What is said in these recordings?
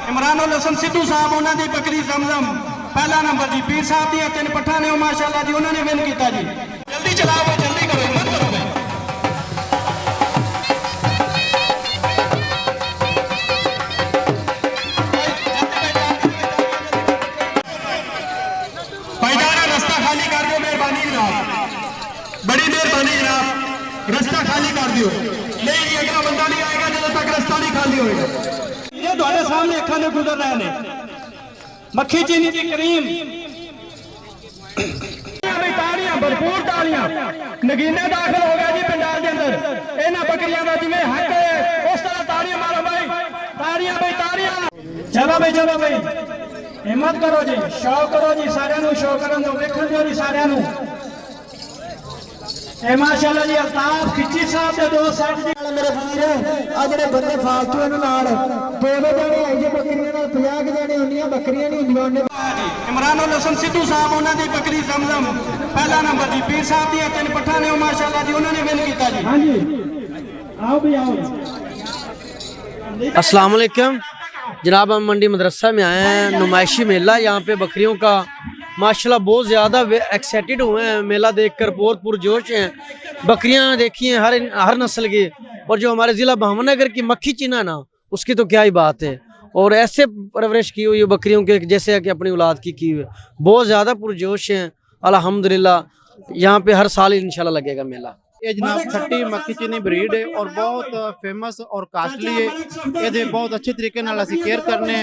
इमरानुल हसन सिद्धू साहब उन्होंने बकरी जमजम पहला नंबर जी। पीर साहब दी 3 पट्ठा ने माशाअल्लाह जी उन्होंने विन किया जी। जल्दी चलाओ भाई, जल्दी करो, मत करो भाई। भाईजान रास्ता खाली कर दो, मेहरबानी जनाब, बड़ी मेहरबानी जनाब, रास्ता खाली कर दियो। नहीं जी, अगला बंदा नहीं आएगा जब तक रास्ता नहीं खाली होएगा। ये ਤੁਹਾਡੇ सामने अखा ने गुजर रहे हैं मक्खी चीनी की करीम तालियां, भरपूर तालियां। नगीने दाखिल हो गया जी पंडाल के अंदर। इन्हां बकरियां का जिवें हक है उस तरह तालियां मारो भाई, तालियां भाई, तालियां। चलो भाई, चलो भाई, हिम्मत करो जी, शौक करो जी, सारिਆਂ ਨੂੰ शौक करन दो, वेखण दो जी सारिਆਂ ਨੂੰ। माशाअल्लाह जी अल्ताफ खिची साहब के 2 सेट जी मेरे वीर आ जेडे बंदे फालतू इन्हां नाल 2 जने आई जे बकरियां नाल 50 जने हुंदियां बकरियां नहीं हुंदियां जी। इमरानुल हसन सिद्धू साहब उन्होंने बकरी जमजम पहला नंबर जी। पीर साहब दी 3 पट्ठा ने माशाअल्लाह जी उन्होंने विन किया जी। हां जी, आओ भी आओ। अस्सलाम वालेकुम जनाब, हम मंडी मदरसा में आए हैं। नुमाइशी मेला यहाँ पे बकरियों का माशाल्लाह बहुत ज़्यादा एक्साइटेड हुए हैं। मेला देखकर बहुत पुरजोश हैं। बकरियां देखी हैं हर नस्ल की, और जो हमारे ज़िला भावनगर की मक्खी चीना ना, उसकी तो क्या ही बात है। और ऐसे परवरिश की हुई बकरियों के जैसे कि अपनी औलाद की हुई, बहुत ज़्यादा पुरजोश हैं अल्हम्दुलिल्लाह। यहाँ पे हर साल इंशाल्लाह लगेगा मेला। ये जनाब खट्टी मक्खी चीनी ब्रीड है और बहुत फेमस और कास्टली है। ये बहुत अच्छे तरीके नाल असी केयर करने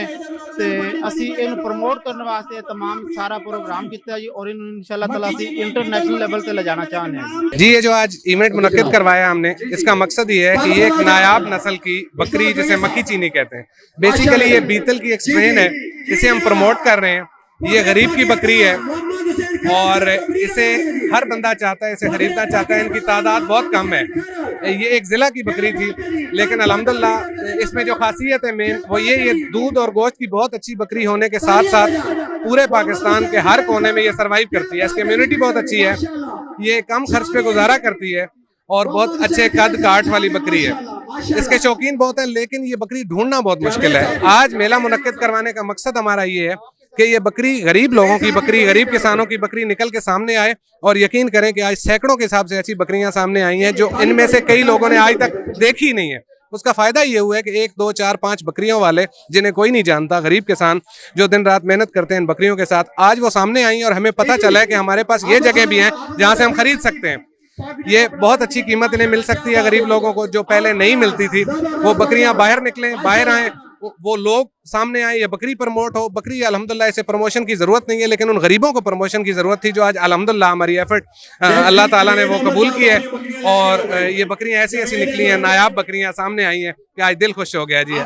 ते असी इन प्रमोट करने वास्ते तमाम सारा प्रोग्राम किया जी, और इंशाल्लाह ताला असी इंटरनेशनल लेवल पे ले जाना चाहते हैं जी। ये जो आज इवेंट मुनक्किद करवाया हमने, इसका मकसद ये है कि ये एक नायाब नस्ल की बकरी जिसे मक्खी चीनी कहते हैं, बेसिकली ये बीतल की एक स्ट्रेन है, इसे हम प्रमोट कर रहे हैं। ये गरीब की बकरी है और इसे हर बंदा चाहता है, इसे खरीदना चाहता है। इनकी तादाद बहुत कम है। ये एक ज़िला की बकरी थी, लेकिन अल्हम्दुलिल्लाह इसमें जो खासियत है मेन वो ये दूध और गोश्त की बहुत अच्छी बकरी होने के साथ साथ पूरे पाकिस्तान के हर कोने में ये सर्वाइव करती है। इसकी इम्यूनिटी बहुत अच्छी है, ये कम खर्च पे गुजारा करती है और बहुत अच्छे कद काठ वाली बकरी है। इसके शौकीन बहुत है, लेकिन ये बकरी ढूंढना बहुत मुश्किल है। आज मेला मुनक्किद करवाने का मकसद हमारा ये है कि ये बकरी गरीब लोगों की बकरी, गरीब किसानों की बकरी निकल के सामने आए। और यकीन करें कि आज सैकड़ों के हिसाब से ऐसी बकरियां सामने आई हैं जो इनमें से कई लोगों ने आज तक देखी नहीं है। उसका फ़ायदा ये हुआ है कि 1, 2, 4, 5 बकरियों वाले जिन्हें कोई नहीं जानता, गरीब किसान जो दिन रात मेहनत करते हैं इन बकरियों के साथ, आज वो सामने आई और हमें पता चला है कि हमारे पास ये जगह भी हैं जहाँ से हम खरीद सकते हैं। ये बहुत अच्छी कीमत इन्हें मिल सकती है गरीब लोगों को, जो पहले नहीं मिलती थी। वो बकरियां बाहर निकलें, बाहर आएँ, वो लोग सामने आए, ये बकरी प्रमोट हो। बकरी अल्हम्दुलिल्लाह इसे प्रमोशन की ज़रूरत नहीं है, लेकिन उन गरीबों को प्रमोशन की ज़रूरत थी, जो आज अल्हम्दुलिल्लाह हमारी एफर्ट अल्लाह ताला ने वो कबूल की है। और ये बकरियां ऐसी ऐसी निकली हैं, नायाब बकरियां सामने आई हैं कि आज दिल खुश हो गया जी।